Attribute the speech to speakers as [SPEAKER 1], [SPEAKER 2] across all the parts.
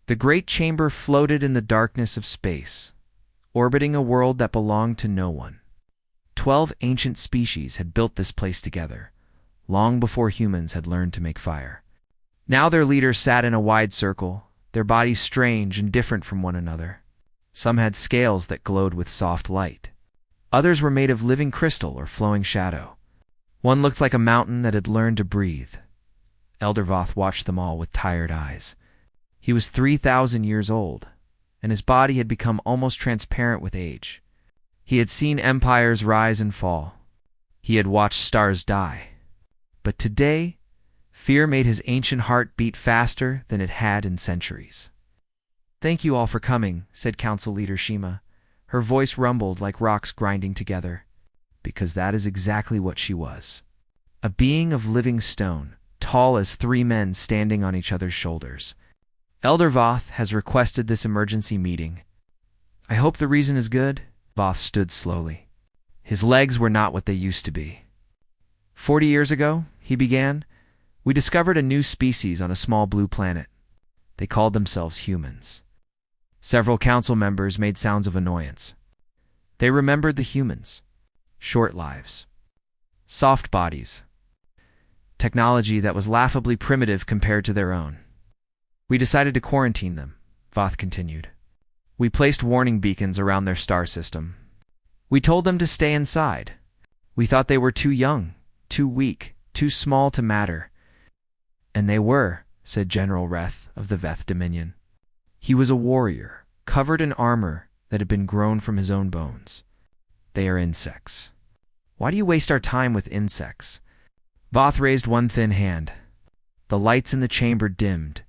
[SPEAKER 1] The great chamber floated in the darkness of space, orbiting a world that belonged to no one. 12 ancient species had built this place together, long before humans had learned to make fire. Now their leaders sat in a wide circle, their bodies strange and different from one another. Some had scales that glowed with soft light. Others were made of living crystal or flowing shadow. One looked like a mountain that had learned to breathe. Elder Voth watched them all with tired eyes. He was 3,000 years old, and his body had become almost transparent with age. He had seen empires rise and fall. He had watched stars die. But today, fear made his ancient heart beat faster than it had in centuries. "Thank you all for coming," said Council Leader Shima. Her voice rumbled like rocks grinding together, because that is exactly what she was. A being of living stone, tall as 3 men standing on each other's shoulders. "Elder Voth has requested this emergency meeting. I hope the reason is good." Voth stood slowly. His legs were not what they used to be. 40 years ago, he began, we discovered a new species on a small blue planet. They called themselves humans. Several council members made sounds of annoyance. They remembered the humans. Short lives. Soft bodies. Technology that was laughably primitive compared to their own. "We decided to quarantine them," Voth continued. "We placed warning beacons around their star system. We told them to stay inside. We thought they were too young, too weak, too small to matter." "And they were," said General Reth of the Veth Dominion. He was a warrior, covered in armor that had been grown from his own bones. "They are insects." "Why do you waste our time with insects?" Voth raised one thin hand. The lights in the chamber dimmed,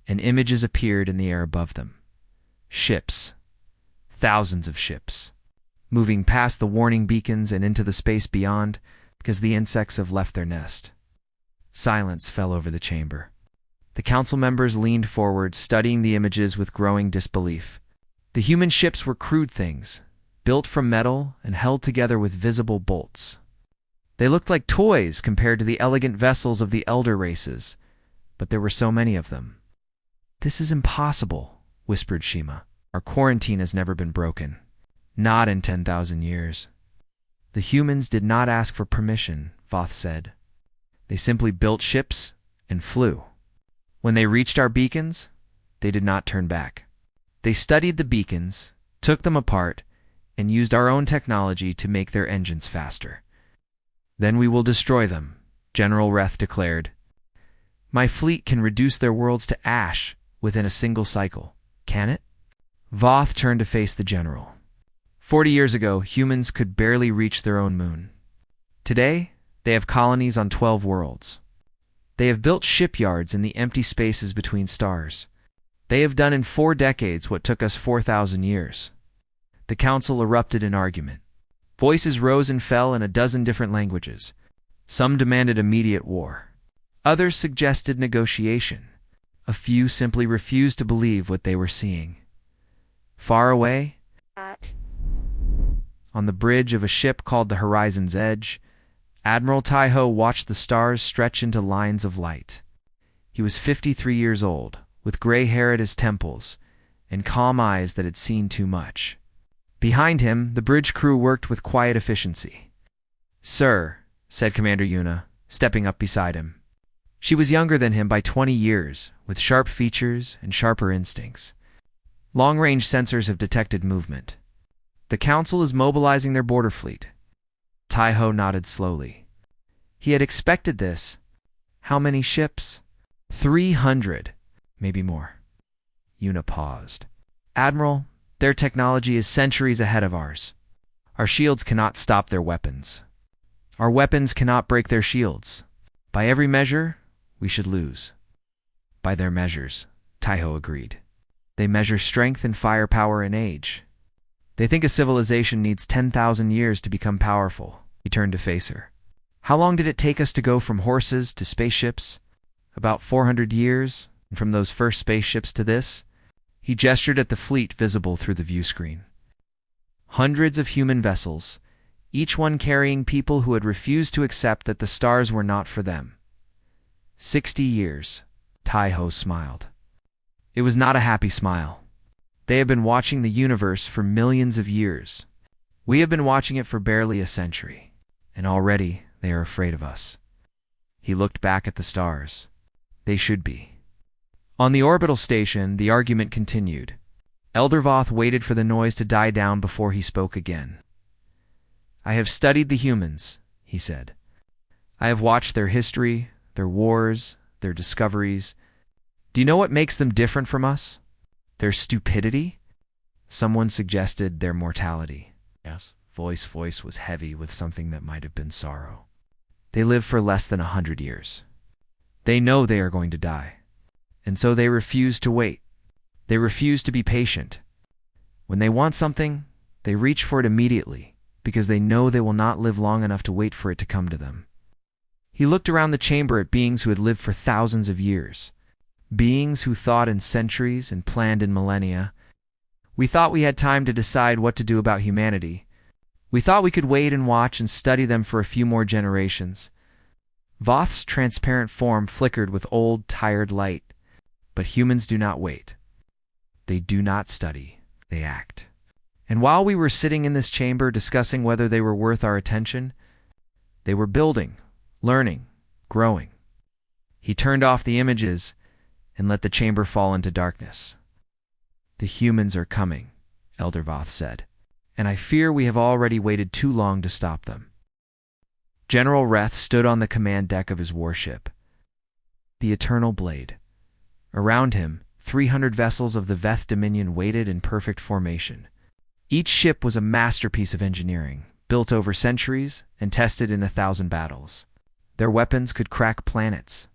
[SPEAKER 1] and images appeared in the air above them. Ships. Thousands of ships. Moving past the warning beacons and into the space beyond, because the insects have left their nest. Silence fell over the chamber. The council members leaned forward, studying the images with growing disbelief. The human ships were crude things, built from metal and held together with visible bolts. They looked like toys compared to the elegant vessels of the elder races, but there were so many of them. "This is impossible," whispered Shima. "Our quarantine has never been broken. Not in 10,000 years." "The humans did not ask for permission," Voth said. "They simply built ships and flew. When they reached our beacons, they did not turn back. They studied the beacons, took them apart, and used our own technology to make their engines faster. Then we will destroy them," General Reth declared. "My fleet can reduce their worlds to ash within a single cycle. Can it?" Voth turned to face the general. 40 years ago, humans could barely reach their own moon. Today, they have colonies on 12 worlds. They have built shipyards in the empty spaces between stars. They have done in 4 decades what took us 4,000 years. The council erupted in argument. Voices rose and fell in a dozen different languages. Some demanded immediate war. Others suggested negotiation. A few simply refused to believe what they were seeing. Far away, on the bridge of a ship called the Horizon's Edge, Admiral Taiho watched the stars stretch into lines of light. He was 53 years old, with gray hair at his temples, and calm eyes that had seen too much. Behind him, the bridge crew worked with quiet efficiency. "Sir," said Commander Yuna, stepping up beside him. She was younger than him by 20 years, with sharp features and sharper instincts. Long-range sensors have detected movement. The Council is mobilizing their border fleet. Taiho nodded slowly. He had expected this. How many ships? 300, maybe more. Yuna paused. "Admiral, their technology is centuries ahead of ours. Our shields cannot stop their weapons. Our weapons cannot break their shields. By every measure, we should lose." "By their measures," Taiho agreed. "They measure strength and firepower and age. They think a civilization needs 10,000 years to become powerful." He turned to face her. "How long did it take us to go from horses to spaceships? About 400 years, and from those first spaceships to this?" He gestured at the fleet visible through the view screen. Hundreds of human vessels, each one carrying people who had refused to accept that the stars were not for them. 60 years, Taiho smiled. It was not a happy smile. They have been watching the universe for millions of years. We have been watching it for barely a century, and already they are afraid of us. He looked back at the stars. They should be. On the orbital station, the argument continued. Eldervoth waited for the noise to die down before he spoke again. I have studied the humans, he said. I have watched their history, their wars, their discoveries. Do you know what makes them different from us? Their stupidity? Someone suggested their mortality. Yes. Voice was heavy with something that might have been sorrow. They live for less than 100 years. They know they are going to die. And so they refuse to wait. They refuse to be patient. When they want something, they reach for it immediately, because they know they will not live long enough to wait for it to come to them. He looked around the chamber at beings who had lived for thousands of years. Beings who thought in centuries and planned in millennia. We thought we had time to decide what to do about humanity. We thought we could wait and watch and study them for a few more generations. Voth's transparent form flickered with old, tired light. But humans do not wait. They do not study. They act. And while we were sitting in this chamber discussing whether they were worth our attention, they were building, learning, growing. He turned off the images and let the chamber fall into darkness. The humans are coming, Eldervoth said, and I fear we have already waited too long to stop them. General Reth stood on the command deck of his warship, the Eternal Blade. Around him, 300 vessels of the Veth Dominion waited in perfect formation. Each ship was a masterpiece of engineering, built over centuries and tested in 1,000 battles. Their weapons could crack planets.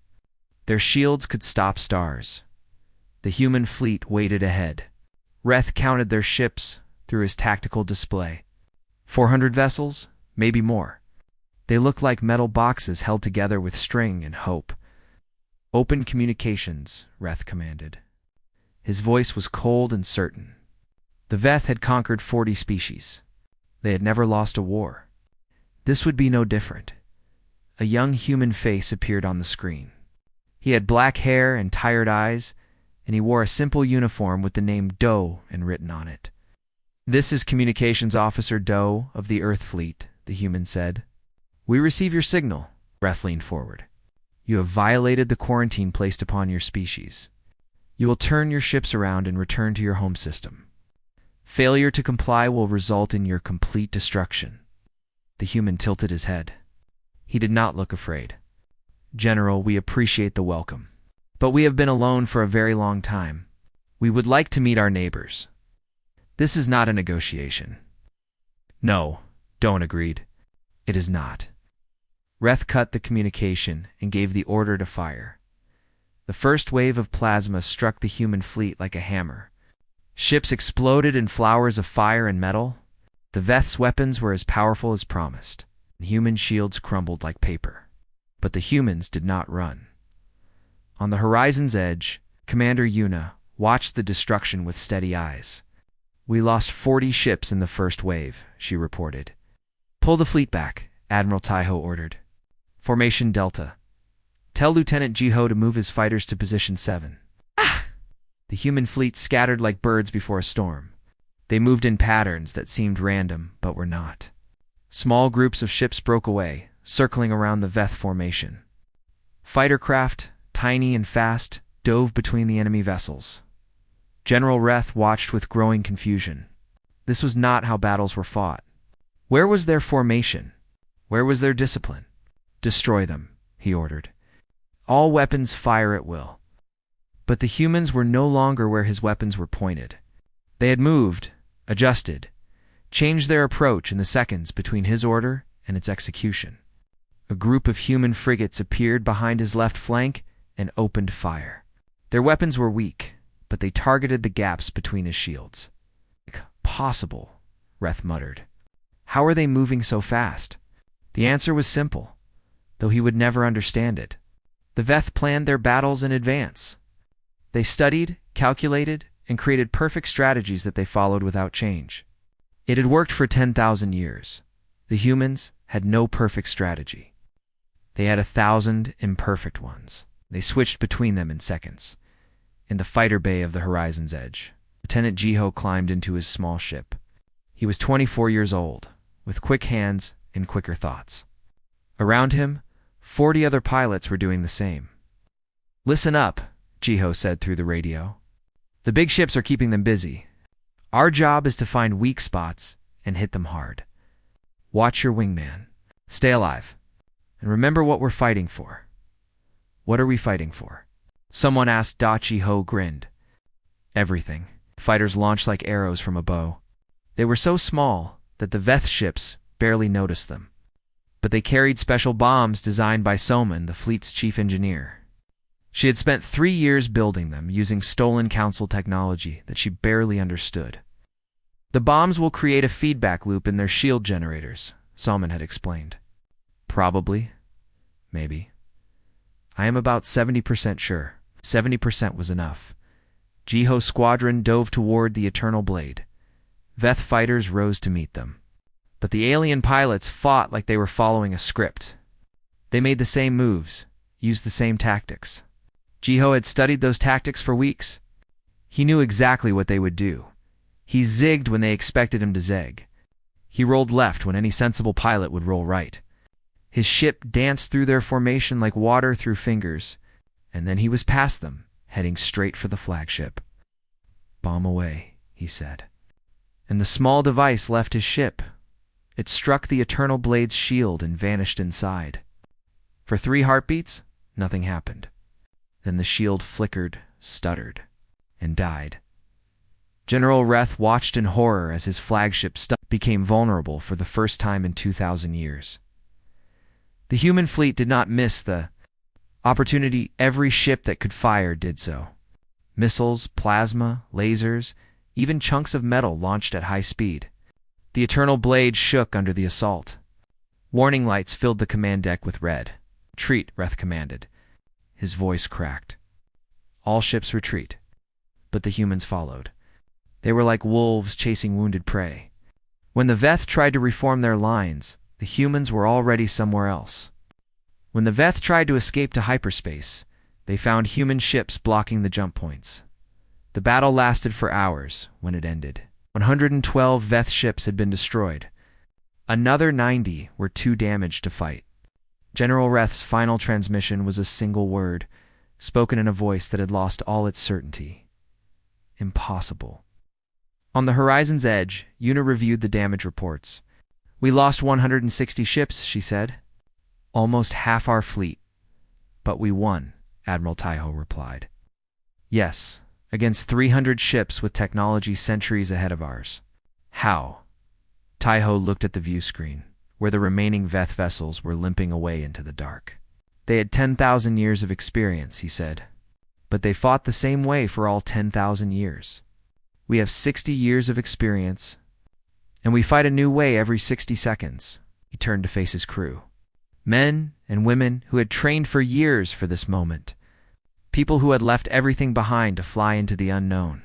[SPEAKER 1] Their shields could stop stars. The human fleet waited ahead. Reth counted their ships through his tactical display. 400 vessels, maybe more. They looked like metal boxes held together with string and hope. Open communications, Reth commanded. His voice was cold and certain. The Veth had conquered 40 species. They had never lost a war. This would be no different. A young human face appeared on the screen. He had black hair and tired eyes, and he wore a simple uniform with the name Doe written on it. This is Communications Officer Doe of the Earth Fleet, the human said. We receive your signal. Reth leaned forward. You have violated the quarantine placed upon your species. You will turn your ships around and return to your home system. Failure to comply will result in your complete destruction. The human tilted his head. He did not look afraid. General, we appreciate the welcome. But we have been alone for a very long time. We would like to meet our neighbors. This is not a negotiation. No, Doan agreed. It is not. Reth cut the communication and gave the order to fire. The first wave of plasma struck the human fleet like a hammer. Ships exploded in flowers of fire and metal. The Veth's weapons were as powerful as promised. Human shields crumbled like paper. But the humans did not run. On the horizon's edge, Commander Yuna watched the destruction with steady eyes. We lost 40 ships in the first wave, she reported. Pull the fleet back, Admiral Taiho ordered. Formation Delta. Tell Lieutenant Jiho to move his fighters to position 7. The human fleet scattered like birds before a storm. They moved in patterns that seemed random, but were not. Small groups of ships broke away, circling around the Veth formation. Fighter craft, tiny and fast, dove between the enemy vessels. General Reth watched with growing confusion. This was not how battles were fought. Where was their formation? Where was their discipline? Destroy them, he ordered. All weapons fire at will. But the humans were no longer where his weapons were pointed. They had moved, adjusted, changed their approach in the seconds between his order and its execution. A group of human frigates appeared behind his left flank and opened fire. Their weapons were weak, but they targeted the gaps between his shields. Possible, Reth muttered. How are they moving so fast? The answer was simple, though he would never understand it. The Veth planned their battles in advance. They studied, calculated, and created perfect strategies that they followed without change. It had worked for 10,000 years. The humans had no perfect strategy. They had 1,000 imperfect ones. They switched between them in seconds. in the fighter bay of the horizon's edge. Lieutenant Jiho climbed into his small ship. He was 24 years old, with quick hands and quicker thoughts. Around him, 40 other pilots were doing the same. "Listen up," Jiho said through the radio. "The big ships are keeping them busy. Our job is to find weak spots and hit them hard. Watch your wingman. Stay alive. And remember what we're fighting for." "What are we fighting for?" someone asked. Jiho grinned. "Everything." Fighters launched like arrows from a bow. They were so small that the Veth ships barely noticed them. But they carried special bombs designed by Soman, the fleet's chief engineer. She had spent 3 years building them using stolen council technology that she barely understood. "The bombs will create a feedback loop in their shield generators," Salman had explained. "Probably. Maybe. I am about 70% sure." 70% was enough. Jiho's squadron dove toward the Eternal Blade. Veth fighters rose to meet them. But the alien pilots fought like they were following a script. They made the same moves, used the same tactics. Jiho had studied those tactics for weeks. He knew exactly what they would do. He zigged when they expected him to zag. He rolled left when any sensible pilot would roll right. His ship danced through their formation like water through fingers, and then he was past them, heading straight for the flagship. "Bomb away," he said. And the small device left his ship. It struck the Eternal Blade's shield and vanished inside. For 3 heartbeats, nothing happened. Then the shield flickered, stuttered, and died. General Reth watched in horror as his flagship became vulnerable for the first time in 2,000 years. The human fleet did not miss the opportunity. Every ship that could fire did so. Missiles, plasma, lasers, even chunks of metal launched at high speed. The Eternal Blade shook under the assault. Warning lights filled the command deck with red. "Retreat," Reth commanded. His voice cracked. All ships retreat. But the humans followed. They were like wolves chasing wounded prey. When the Veth tried to reform their lines, the humans were already somewhere else. When the Veth tried to escape to hyperspace, they found human ships blocking the jump points. The battle lasted for hours. When it ended, 112 Veth ships had been destroyed. Another 90 were too damaged to fight. General Reth's final transmission was a single word, spoken in a voice that had lost all its certainty. "Impossible." On the horizon's edge, Yuna reviewed the damage reports. "We lost 160 ships," she said. "Almost half our fleet." "But we won," Admiral Taiho replied. "Yes, against 300 ships with technology centuries ahead of ours." "How?" Taiho looked at the view screen, where the remaining Veth vessels were limping away into the dark. "They had 10,000 years of experience," he said. "But they fought the same way for all 10,000 years. We have 60 years of experience, and we fight a new way every 60 seconds. He turned to face his crew. Men and women who had trained for years for this moment. People who had left everything behind to fly into the unknown.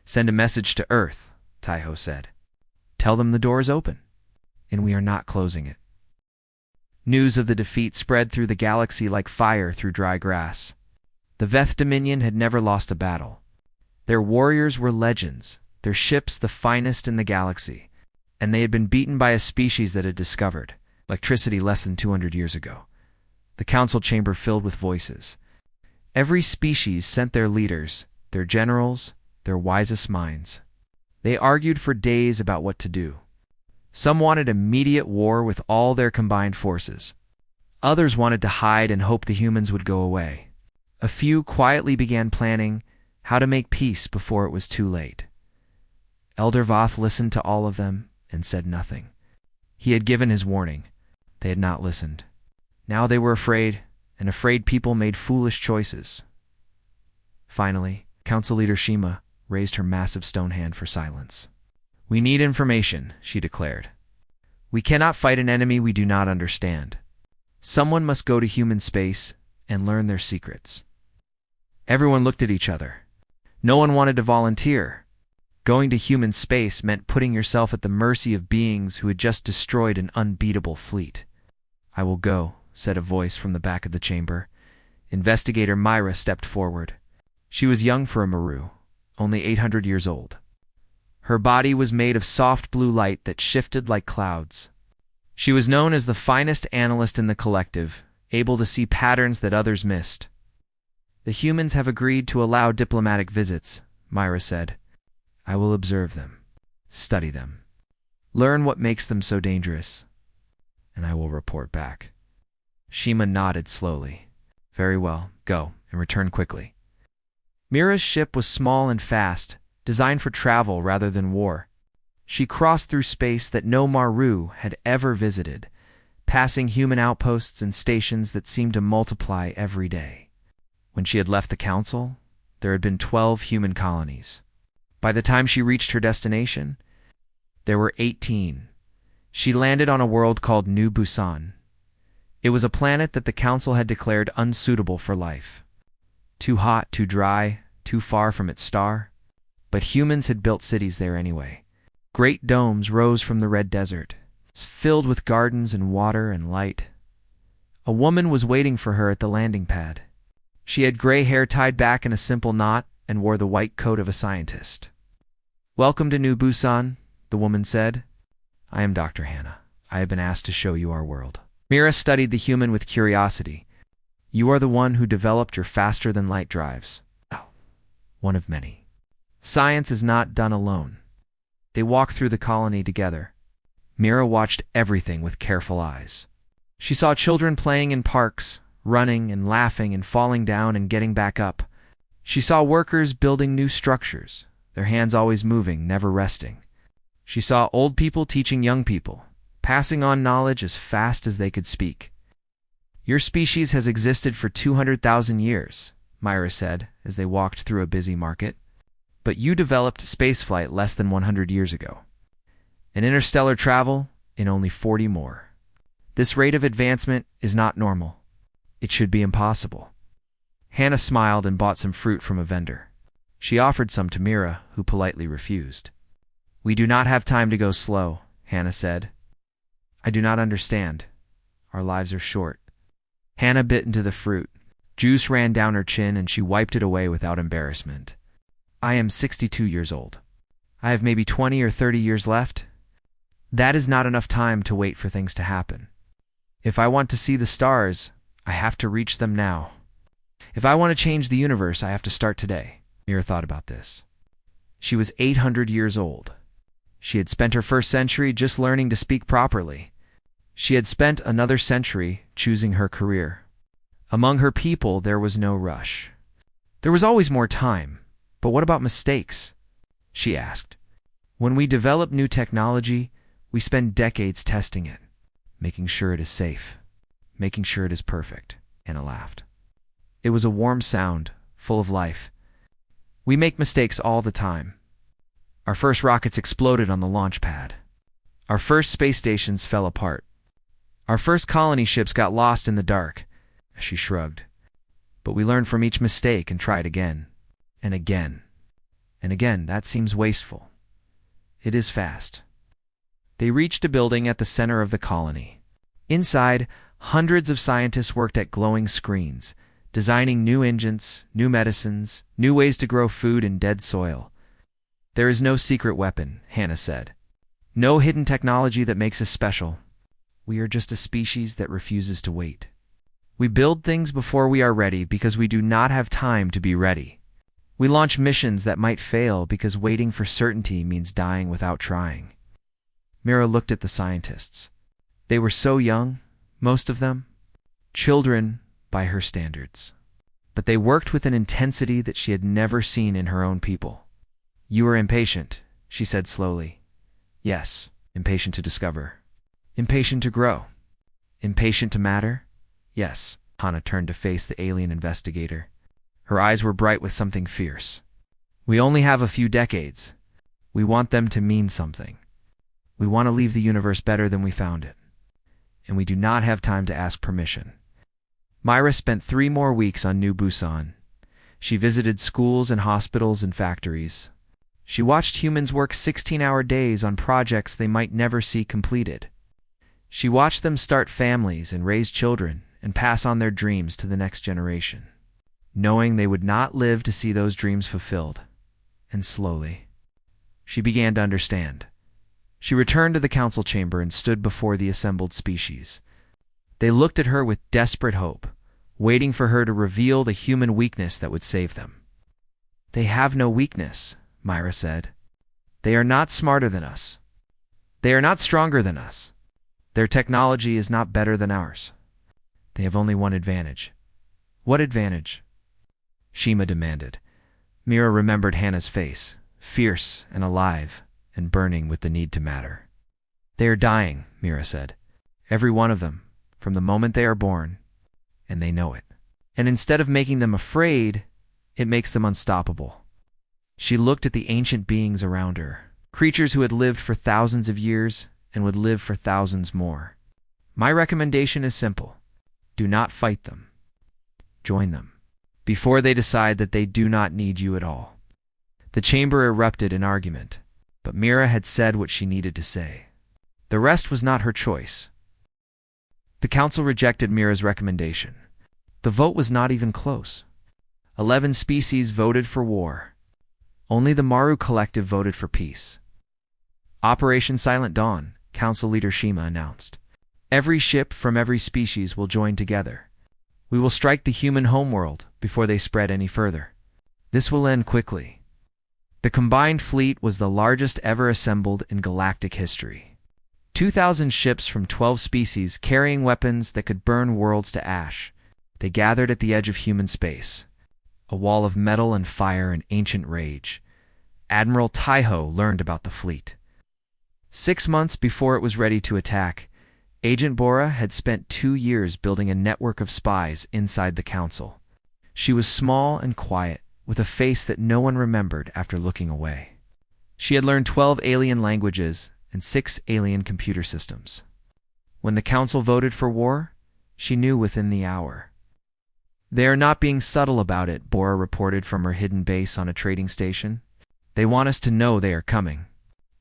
[SPEAKER 1] "Send a message to Earth," Taiho said. "Tell them the door is open, and we are not closing it." News of the defeat spread through the galaxy like fire through dry grass. The Veth Dominion had never lost a battle. Their warriors were legends, their ships the finest in the galaxy, and they had been beaten by a species that had discovered electricity less than 200 years ago. The council chamber filled with voices. Every species sent their leaders, their generals, their wisest minds. They argued for days about what to do. Some wanted immediate war with all their combined forces. Others wanted to hide and hope the humans would go away. A few quietly began planning how to make peace before it was too late. Elder Voth listened to all of them and said nothing. He had given his warning. They had not listened. Now they were afraid, and afraid people made foolish choices. Finally, Council Leader Shima raised her massive stone hand for silence. "We need information," she declared. "We cannot fight an enemy we do not understand. Someone must go to human space and learn their secrets." Everyone looked at each other. No one wanted to volunteer. Going to human space meant putting yourself at the mercy of beings who had just destroyed an unbeatable fleet. "I will go," said a voice from the back of the chamber. Investigator Myra stepped forward. She was young for a Maru, only 800 years old. Her body was made of soft blue light that shifted like clouds. She was known as the finest analyst in the collective, able to see patterns that others missed. "The humans have agreed to allow diplomatic visits," Myra said. "I will observe them, study them, learn what makes them so dangerous, and I will report back." Shima nodded slowly. "Very well, go, and return quickly." Mira's ship was small and fast, designed for travel rather than war. She crossed through space that no Maru had ever visited, passing human outposts and stations that seemed to multiply every day. When she had left the council, there had been 12 human colonies. By the time she reached her destination, there were 18. She landed on a world called New Busan. It was a planet that the council had declared unsuitable for life. Too hot, too dry, too far from its star. But humans had built cities there anyway. Great domes rose from the red desert, filled with gardens and water and light. A woman was waiting for her at the landing pad. She had gray hair tied back in a simple knot and wore the white coat of a scientist. "Welcome to New Busan," the woman said. "I am Dr. Hannah. I have been asked to show you our world." Mira studied the human with curiosity. "You are the one who developed your faster-than-light drives." "Oh, one of many." "Science is not done alone." They walked through the colony together. Mira watched everything with careful eyes. She saw children playing in parks, running and laughing and falling down and getting back up. She saw workers building new structures, their hands always moving, never resting. She saw old people teaching young people, passing on knowledge as fast as they could speak. "Your species has existed for 200,000 years, Myra said as they walked through a busy market. "But you developed spaceflight less than 100 years ago. And interstellar travel in only 40 more. This rate of advancement is not normal. It should be impossible." Hannah smiled and bought some fruit from a vendor. She offered some to Mira, who politely refused. "We do not have time to go slow," Hannah said. "I do not understand. Our lives are short." Hannah bit into the fruit. Juice ran down her chin and she wiped it away without embarrassment. "I am 62 years old. I have maybe 20 or 30 years left. That is not enough time to wait for things to happen. If I want to see the stars, I have to reach them now. If I want to change the universe, I have to start today." Mira thought about this. She was 800 years old. She had spent her first century just learning to speak properly. She had spent another century choosing her career. Among her people, there was no rush. There was always more time. "But what about mistakes?" she asked. "When we develop new technology, we spend decades testing it, making sure it is safe, making sure it is perfect." Hannah laughed. It was a warm sound, full of life. "We make mistakes all the time. Our first rockets exploded on the launch pad. Our first space stations fell apart. Our first colony ships got lost in the dark." She shrugged. "But we learn from each mistake and try it again. And again. And again, that seems wasteful. It is fast." They reached a building at the center of the colony. Inside, hundreds of scientists worked at glowing screens, designing new engines, new medicines, new ways to grow food in dead soil. "There is no secret weapon," Hannah said. "No hidden technology that makes us special. We are just a species that refuses to wait. We build things before we are ready because we do not have time to be ready. We launch missions that might fail because waiting for certainty means dying without trying." Mira looked at the scientists. They were so young, most of them. Children by her standards. But they worked with an intensity that she had never seen in her own people. "You are impatient," she said slowly. "Yes, impatient to discover. Impatient to grow. Impatient to matter?" "Yes." Hannah turned to face the alien investigator. Her eyes were bright with something fierce. "We only have a few decades. We want them to mean something. We want to leave the universe better than we found it. And we do not have time to ask permission." Myra spent 3 more weeks on New Busan. She visited schools and hospitals and factories. She watched humans work 16-hour days on projects they might never see completed. She watched them start families and raise children and pass on their dreams to the next generation. knowing they would not live to see those dreams fulfilled. And slowly, she began to understand. She returned to the council chamber and stood before the assembled species. They looked at her with desperate hope, waiting for her to reveal the human weakness that would save them. "They have no weakness," Myra said. "They are not smarter than us. They are not stronger than us. Their technology is not better than ours. They have only one advantage." "What advantage?" Shima demanded. Mira remembered Hannah's face, fierce and alive and burning with the need to matter. "They are dying," Mira said. "Every one of them, from the moment they are born, and they know it. And instead of making them afraid, it makes them unstoppable." She looked at the ancient beings around her, creatures who had lived for thousands of years and would live for thousands more. "My recommendation is simple. Do not fight them. Join them, before they decide that they do not need you at all." The chamber erupted in argument, but Mira had said what she needed to say. The rest was not her choice. The council rejected Mira's recommendation. The vote was not even close. 11 species voted for war. Only the Maru Collective voted for peace. "Operation Silent Dawn," Council Leader Shima announced. "Every ship from every species will join together. We will strike the human homeworld before they spread any further. This will end quickly." The combined fleet was the largest ever assembled in galactic history. 2,000 ships from 12 species carrying weapons that could burn worlds to ash. They gathered at the edge of human space, a wall of metal and fire and ancient rage. Admiral Taiho learned about the fleet. 6 months before it was ready to attack, Agent Bora had spent 2 years building a network of spies inside the council. She was small and quiet, with a face that no one remembered after looking away. She had learned 12 alien languages and 6 alien computer systems. When the council voted for war, she knew within the hour. "They are not being subtle about it," Bora reported from her hidden base on a trading station. "They want us to know they are coming.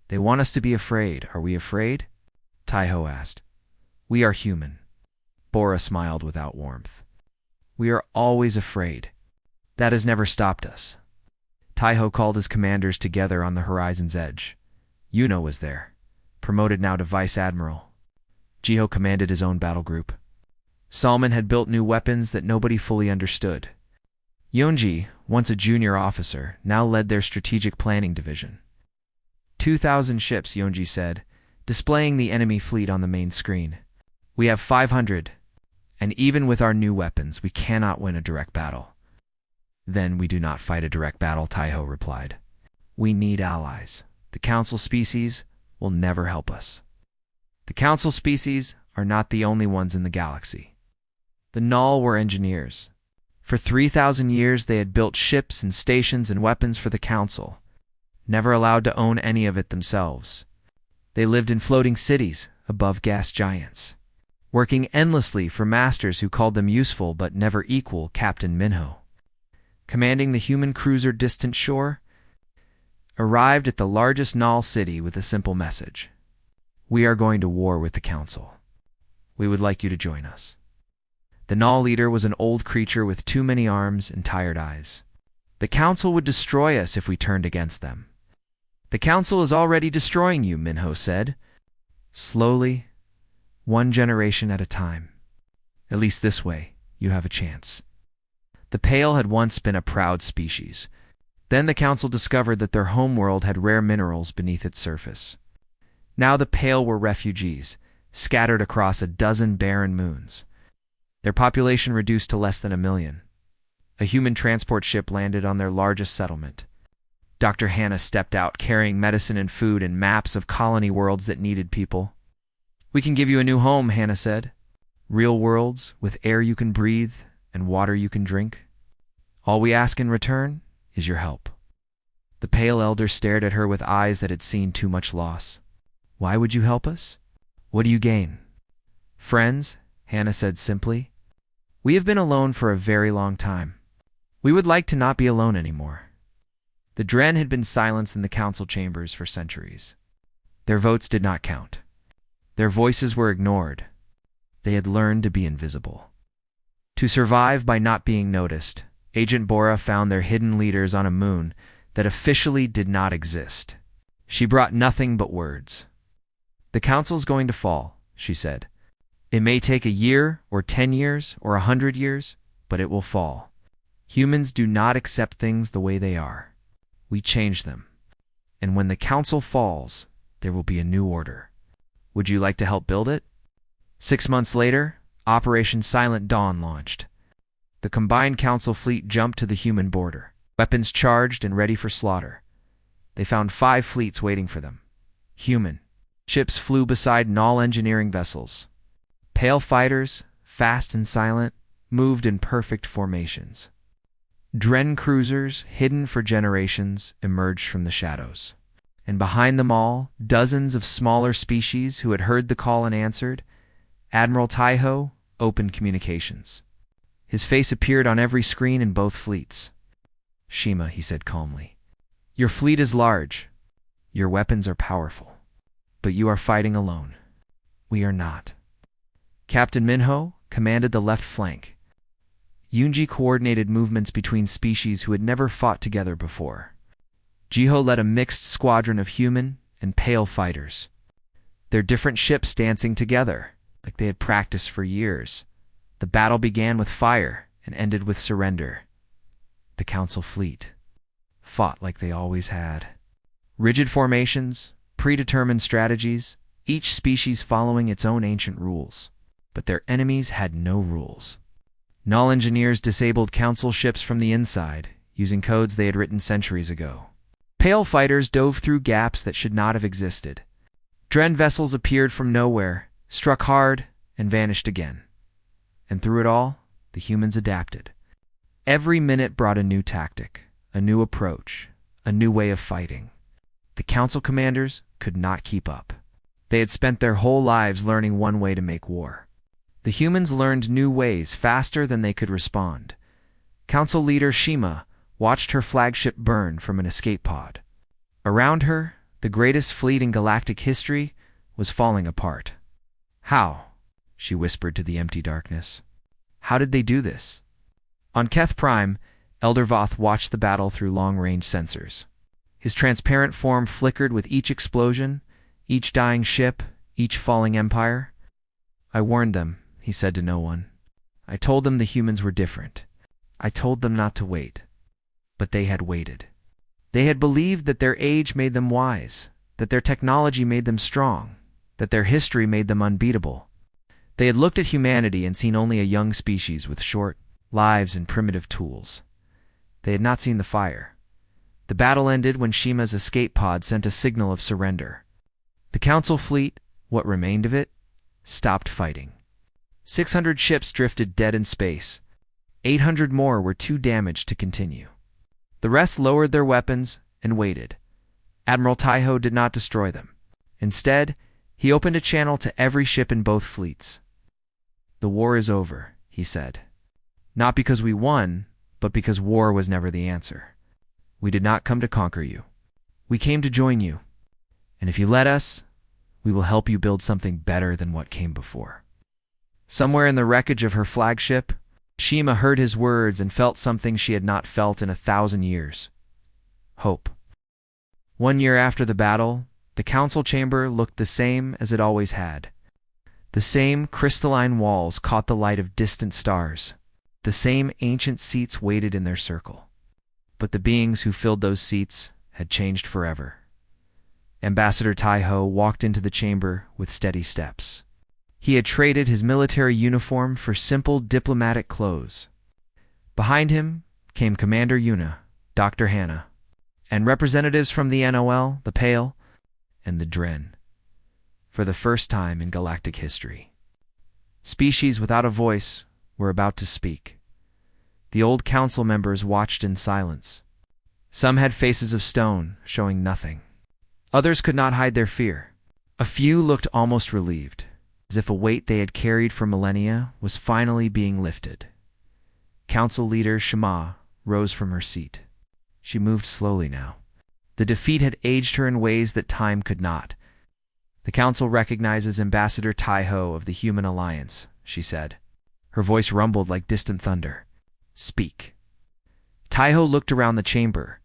[SPEAKER 1] They want us to be afraid. Are we afraid?" Taiho asked. "We are human." Bora smiled without warmth. "We are always afraid. That has never stopped us." Taiho called his commanders together on the horizon's edge. Yuno was there, promoted now to vice admiral. Jiho commanded his own battle group. Salman had built new weapons that nobody fully understood. Yonji, once a junior officer, now led their strategic planning division. 2,000 ships, Yonji said, displaying the enemy fleet on the main screen. "We have 500, and even with our new weapons, we cannot win a direct battle." "Then we do not fight a direct battle," Taiho replied. "We need allies. The council species will never help us." The council species are not the only ones in the galaxy. The Null were engineers. For 3,000 years they had built ships and stations and weapons for the council, never allowed to own any of it themselves. They lived in floating cities above gas giants, working endlessly for masters who called them useful but never equal Captain Minho. Commanding the human cruiser Distant Shore, arrived at the largest Null city with a simple message. "We are going to war with the council. We would like you to join us." The Null leader was an old creature with too many arms and tired eyes. "The council would destroy us if we turned against them." "The council is already destroying you," Minho said. "Slowly, one generation at a time. At least this way, you have a chance." The Pale had once been a proud species. Then the council discovered that their homeworld had rare minerals beneath its surface. Now the Pale were refugees, scattered across a dozen barren moons. Their population reduced to less than 1 million. A human transport ship landed on their largest settlement. Dr. Hannah stepped out carrying medicine and food and maps of colony worlds that needed people. "We can give you a new home," Hannah said. "Real worlds with air you can breathe and water you can drink. All we ask in return is your help." The Pale Elder stared at her with eyes that had seen too much loss. "Why would you help us? What do you gain?" "Friends," Hannah said simply. "We have been alone for a very long time. We would like to not be alone anymore." The Dren had been silenced in the council chambers for centuries. Their votes did not count. Their voices were ignored. They had learned to be invisible, to survive by not being noticed, Agent Bora found their hidden leaders on a moon that officially did not exist. She brought nothing but words. "The council's going to fall," she said. "It may take a year, or 10 years, or 100 years, but it will fall. Humans do not accept things the way they are. We change them. And when the council falls, there will be a new order. Would you like to help build it?" 6 months later, Operation Silent Dawn launched. The combined council fleet jumped to the human border, weapons charged and ready for slaughter. They found 5 fleets waiting for them. Human ships flew beside null engineering vessels. Pale fighters, fast and silent, moved in perfect formations. Dren cruisers, hidden for generations, emerged from the shadows. And behind them all, dozens of smaller species who had heard the call and answered. Admiral Taiho opened communications. His face appeared on every screen in both fleets. "Shima," he said calmly, "your fleet is large. Your weapons are powerful. But you are fighting alone. We are not." Captain Minho commanded the left flank. Yunji coordinated movements between species who had never fought together before. Jiho led a mixed squadron of human and pale fighters. Their different ships dancing together, like they had practiced for years. The battle began with fire and ended with surrender. The council fleet fought like they always had. Rigid formations, predetermined strategies, each species following its own ancient rules. But their enemies had no rules. Null engineers disabled council ships from the inside, using codes they had written centuries ago. Pale fighters dove through gaps that should not have existed. Dren vessels appeared from nowhere, struck hard, and vanished again. And through it all, the humans adapted. Every minute brought a new tactic, a new approach, a new way of fighting. The council commanders could not keep up. They had spent their whole lives learning one way to make war. The humans learned new ways faster than they could respond. Council leader Shima watched her flagship burn from an escape pod. Around her, the greatest fleet in galactic history was falling apart. "How?" she whispered to the empty darkness. "How did they do this?" On Keth Prime, Elder Voth watched the battle through long-range sensors. His transparent form flickered with each explosion, each dying ship, each falling empire. "I warned them," he said to no one. "I told them the humans were different. I told them not to wait. But they had waited. They had believed that their age made them wise, that their technology made them strong, that their history made them unbeatable. They had looked at humanity and seen only a young species with short lives and primitive tools. They had not seen the fire. The battle ended when Shima's escape pod sent a signal of surrender. The council fleet, what remained of it, stopped fighting. 600 ships drifted dead in space. 800 more were too damaged to continue. The rest lowered their weapons and waited. Admiral Taiho did not destroy them. Instead, he opened a channel to every ship in both fleets. "The war is over," he said. "Not because we won, but because war was never the answer. We did not come to conquer you. We came to join you. And if you let us, we will help you build something better than what came before." Somewhere in the wreckage of her flagship, Shima heard his words and felt something she had not felt in 1,000 years. Hope. 1 year after the battle, the council chamber looked the same as it always had. The same crystalline walls caught the light of distant stars. The same ancient seats waited in their circle. But the beings who filled those seats had changed forever. Ambassador Taiho walked into the chamber with steady steps. He had traded his military uniform for simple diplomatic clothes. Behind him came Commander Yuna, Dr. Hannah, and representatives from the NOL, the Pale, and the Dren. For the first time in galactic history, species without a voice were about to speak. The old council members watched in silence. Some had faces of stone, showing nothing. Others could not hide their fear. A few looked almost relieved, as if a weight they had carried for millennia was finally being lifted. Council leader Shima rose from her seat. She moved slowly now. The defeat had aged her in ways that time could not. "The council recognizes Ambassador Taiho of the Human Alliance," she said. Her voice rumbled like distant thunder. "Speak." Taiho looked around the chamber.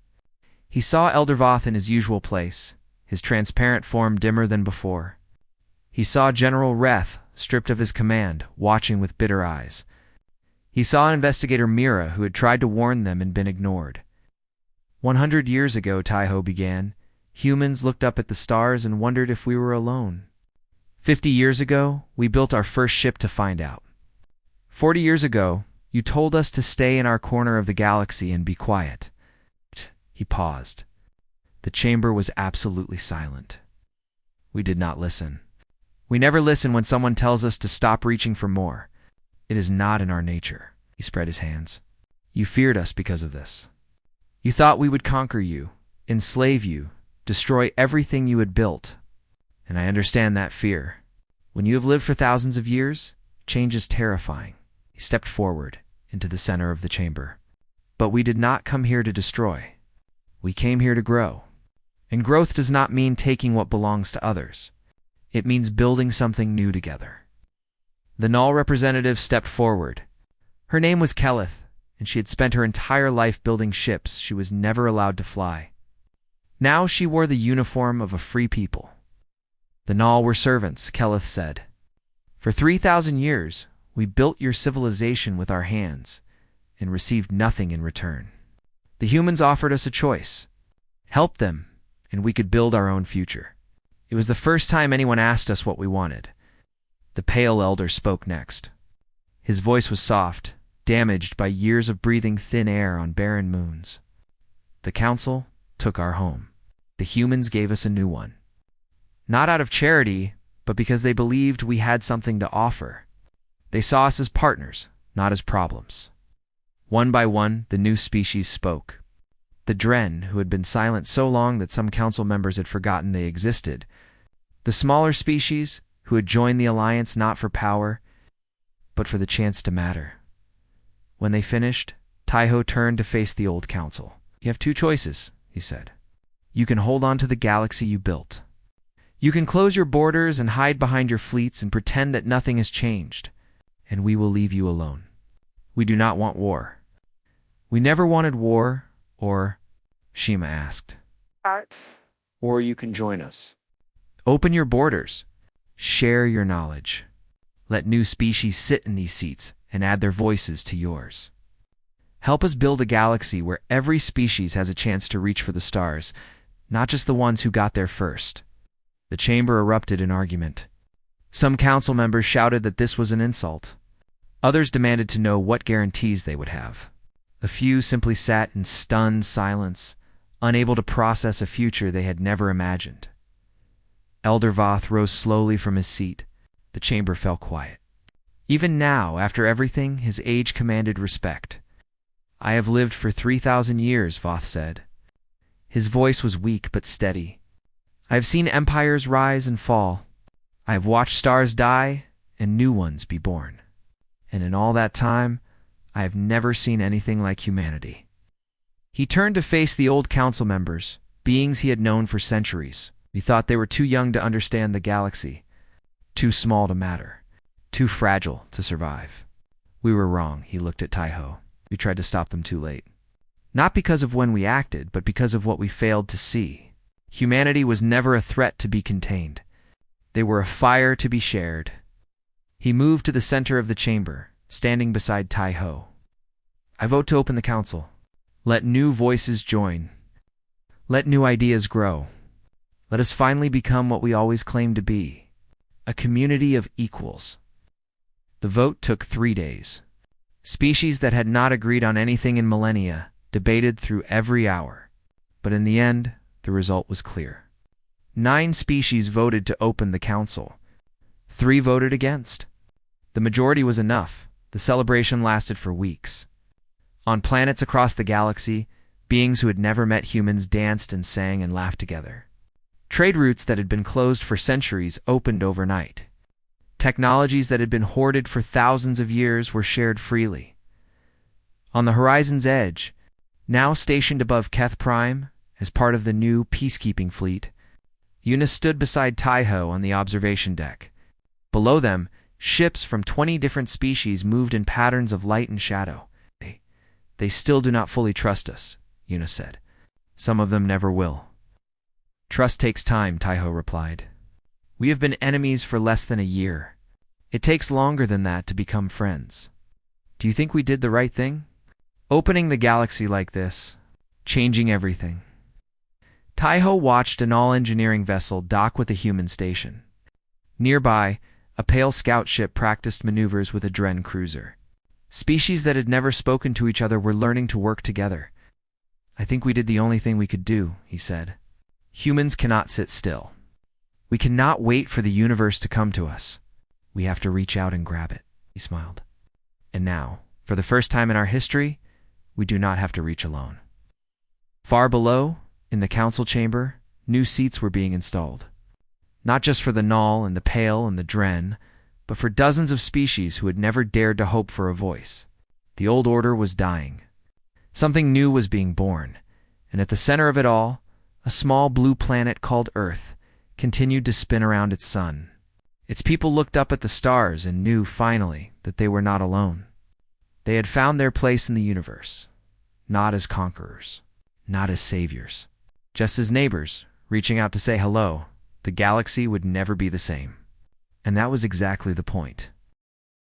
[SPEAKER 1] He saw Elder Voth in his usual place, his transparent form dimmer than before. He saw General Reth, stripped of his command, watching with bitter eyes. He saw Investigator Mira, who had tried to warn them and been ignored. 100 years ago, Taiho began, humans looked up at the stars and wondered if we were alone. 50 years ago, we built our first ship to find out. 40 years ago, you told us to stay in our corner of the galaxy and be quiet. He paused. The chamber was absolutely silent. We did not listen. We never listen when someone tells us to stop reaching for more. It is not in our nature. He spread his hands. You feared us because of this. You thought we would conquer you, enslave you, destroy everything you had built. And I understand that fear. When you have lived for thousands of years, change is terrifying. He stepped forward into the center of the chamber. But we did not come here to destroy. We came here to grow. And growth does not mean taking what belongs to others. It means building something new together. The Null representative stepped forward. Her name was Kelith, and she had spent her entire life building ships she was never allowed to fly. Now she wore the uniform of a free people. The Null were servants, Kelith said. For 3,000 years, we built your civilization with our hands and received nothing in return. The humans offered us a choice. Help them, and we could build our own future. It was the first time anyone asked us what we wanted. The Pale Elder spoke next. His voice was soft, damaged by years of breathing thin air on barren moons. The Council took our home. The humans gave us a new one. Not out of charity, but because they believed we had something to offer. They saw us as partners, not as problems. One by one, the new species spoke. The Dren, who had been silent so long that some council members had forgotten they existed. The smaller species, who had joined the alliance not for power, but for the chance to matter. When they finished, Taiho turned to face the old council. You have two choices, he said. You can hold on to the galaxy you built. You can close your borders and hide behind your fleets and pretend that nothing has changed, and we will leave you alone. We do not want war. We never wanted war, or, Shima asked. Or you can join us. Open your borders. Share your knowledge. Let new species sit in these seats and add their voices to yours. Help us build a galaxy where every species has a chance to reach for the stars, not just the ones who got there first. The chamber erupted in argument. Some council members shouted that this was an insult. Others demanded to know what guarantees they would have. A few simply sat in stunned silence, unable to process a future they had never imagined. Elder Voth rose slowly from his seat. The chamber fell quiet. Even now, after everything, his age commanded respect. I have lived for 3,000 years, Voth said. His voice was weak but steady. I have seen empires rise and fall. I have watched stars die and new ones be born. And in all that time, I have never seen anything like humanity. He turned to face the old council members, beings he had known for centuries. He thought they were too young to understand the galaxy, too small to matter, too fragile to survive. We were wrong, he looked at Taiho. We tried to stop them too late. Not because of when we acted, but because of what we failed to see. Humanity was never a threat to be contained. They were a fire to be shared. He moved to the center of the chamber, standing beside Taiho. I vote to open the council. Let new voices join. Let new ideas grow. Let us finally become what we always claimed to be, a community of equals. The vote took 3 days. Species that had not agreed on anything in millennia debated through every hour. But in the end, the result was clear. 9 species voted to open the council. 3 voted against. The majority was enough. The celebration lasted for weeks. On planets across the galaxy, beings who had never met humans danced and sang and laughed together. Trade routes that had been closed for centuries opened overnight. Technologies that had been hoarded for thousands of years were shared freely. On the horizon's edge, now stationed above Keth Prime, as part of the new peacekeeping fleet, Yuna stood beside Taiho on the observation deck. Below them, ships from 20 different species moved in patterns of light and shadow. They still do not fully trust us, Yuna said. Some of them never will. Trust takes time, Taiho replied. We have been enemies for less than a year. It takes longer than that to become friends. Do you think we did the right thing? Opening the galaxy like this, changing everything. Taiho watched an all-engineering vessel dock with a human station. Nearby, a pale scout ship practiced maneuvers with a Dren cruiser. Species that had never spoken to each other were learning to work together. I think we did the only thing we could do, he said. Humans cannot sit still. We cannot wait for the universe to come to us. We have to reach out and grab it, he smiled. And now, for the first time in our history, we do not have to reach alone. Far below, in the council chamber, new seats were being installed. Not just for the Null and the Pale and the Dren, but for dozens of species who had never dared to hope for a voice. The old order was dying. Something new was being born, and at the center of it all, a small blue planet called Earth continued to spin around its sun. Its people looked up at the stars and knew, finally, that they were not alone. They had found their place in the universe, not as conquerors, not as saviors, just as neighbors, reaching out to say hello. The galaxy would never be the same. And that was exactly the point.